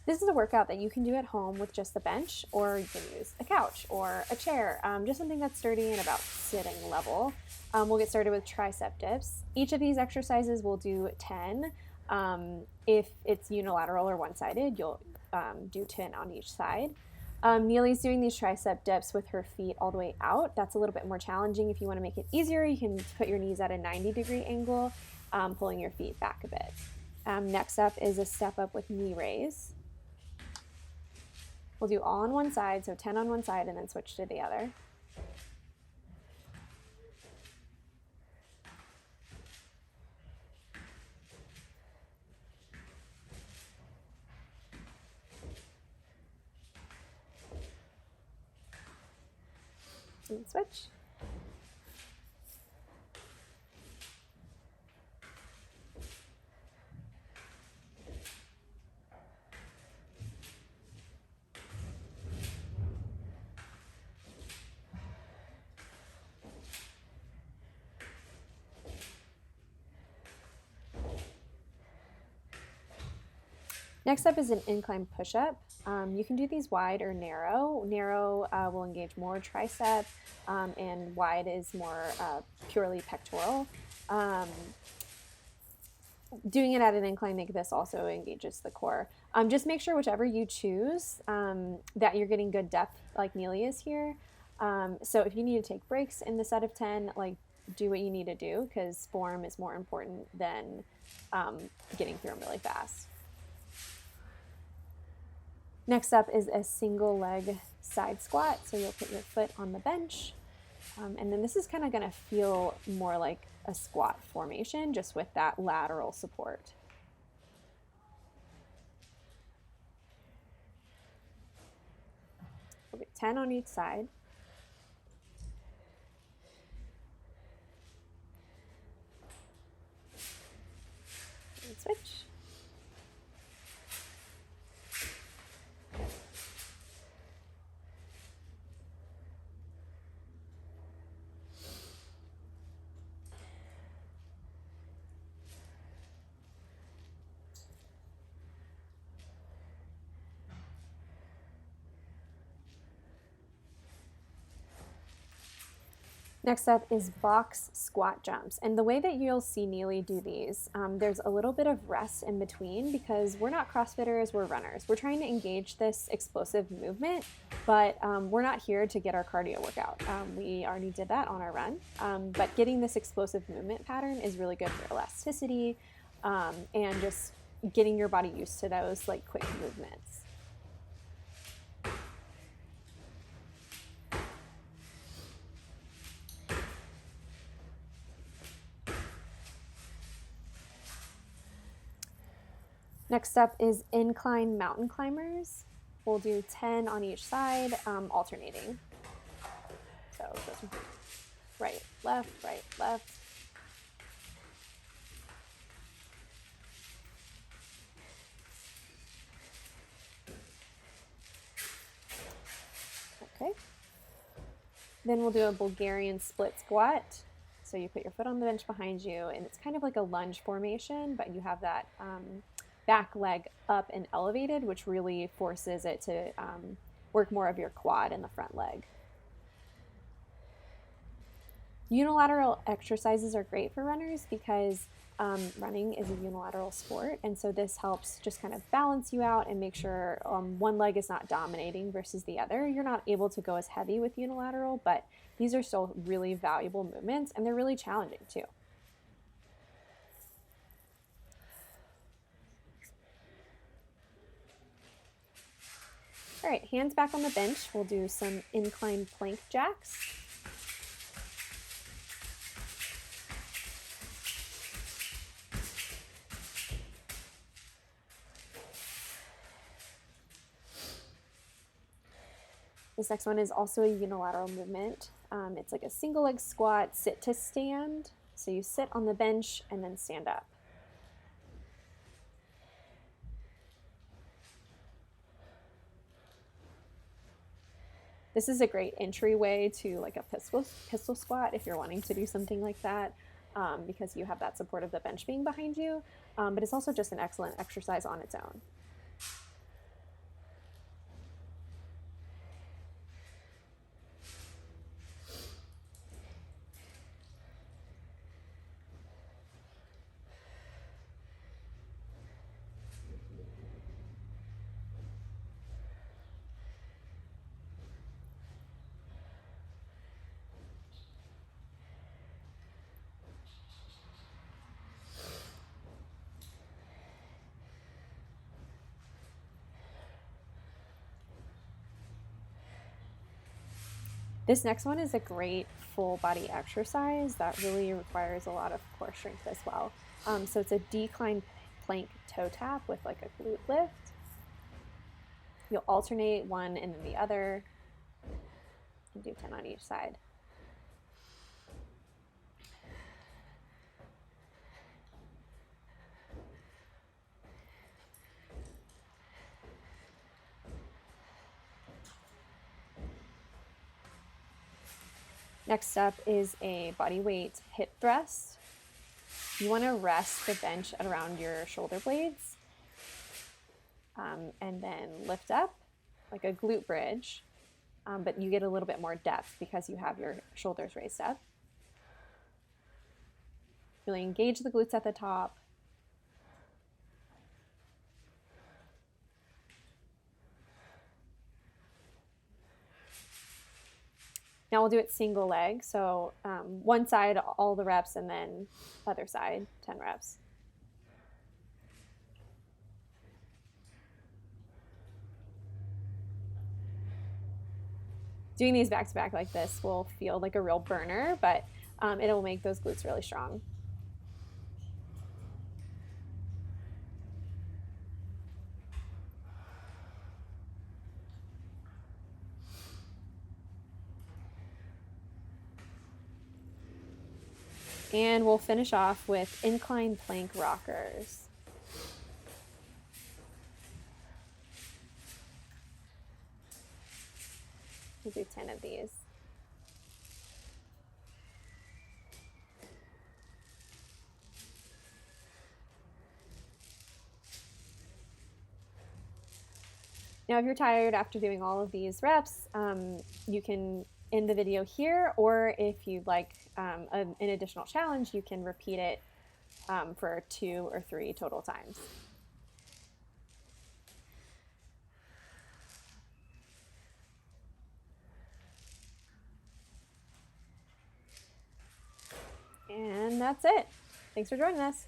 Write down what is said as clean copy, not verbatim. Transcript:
This is a workout that you can do at home with just the bench, or you can use a couch or a chair, just something that's sturdy and about sitting level. We'll get started with tricep dips. Each of these exercises will do 10. If it's unilateral or one-sided, you'll do 10 on each side. Neely's doing these tricep dips with her feet all the way out. That's a little bit more challenging. If you want to make it easier, you can put your knees at a 90-degree angle, pulling your feet back a bit. Next up is a step up with knee raise. We'll do all on one side, so 10 on one side, and then switch to the other. And switch. Next up is an incline push-up. You can do these wide or narrow. Narrow will engage more tricep, and wide is more purely pectoral. Doing it at an incline like this also engages the core. Just make sure whichever you choose that you're getting good depth like Neely is here. So if you need to take breaks in the set of 10, like do what you need to do, because form is more important than getting through them really fast. Next up is a single leg side squat. So you'll put your foot on the bench. And then this is kind of going to feel more like a squat formation, just with that lateral support. We'll get 10 on each side. And switch. Next up is box squat jumps. And the way that you'll see Neely do these, there's a little bit of rest in between, because we're not CrossFitters, we're runners. We're trying to engage this explosive movement, but we're not here to get our cardio workout. We already did that on our run, but getting this explosive movement pattern is really good for elasticity and just getting your body used to those like quick movements. Next up is incline mountain climbers. We'll do 10 on each side, alternating. So just right, left, right, left. Okay. Then we'll do a Bulgarian split squat. So you put your foot on the bench behind you, and it's kind of like a lunge formation, but you have that back leg up and elevated, which really forces it to work more of your quad and the front leg. Unilateral exercises are great for runners because running is a unilateral sport, and so this helps just kind of balance you out and make sure one leg is not dominating versus the other. You're not able to go as heavy with unilateral, but these are still really valuable movements, and they're really challenging too. All right, hands back on the bench. We'll do some incline plank jacks. This next one is also a unilateral movement. It's like a single leg squat, sit to stand. So you sit on the bench and then stand up. This is a great entryway to like a pistol squat if you're wanting to do something like that, because you have that support of the bench being behind you, but it's also just an excellent exercise on its own. This next one is a great full body exercise that really requires a lot of core strength as well. So it's a decline plank toe tap with like a glute lift. You'll alternate one and then the other and do 10 on each side. Next up is a body weight hip thrust. You want to rest the bench at around your shoulder blades, and then lift up like a glute bridge, but you get a little bit more depth because you have your shoulders raised up. Really engage the glutes at the top. Now we'll do it single leg. So one side, all the reps, and then other side, 10 reps. Doing these back to back like this will feel like a real burner, but it'll make those glutes really strong. And we'll finish off with incline plank rockers. We'll do 10 of these. Now, if you're tired after doing all of these reps, you can end the video here, or if you'd like an additional challenge, you can repeat it for 2 or 3 total times. And that's it. Thanks for joining us.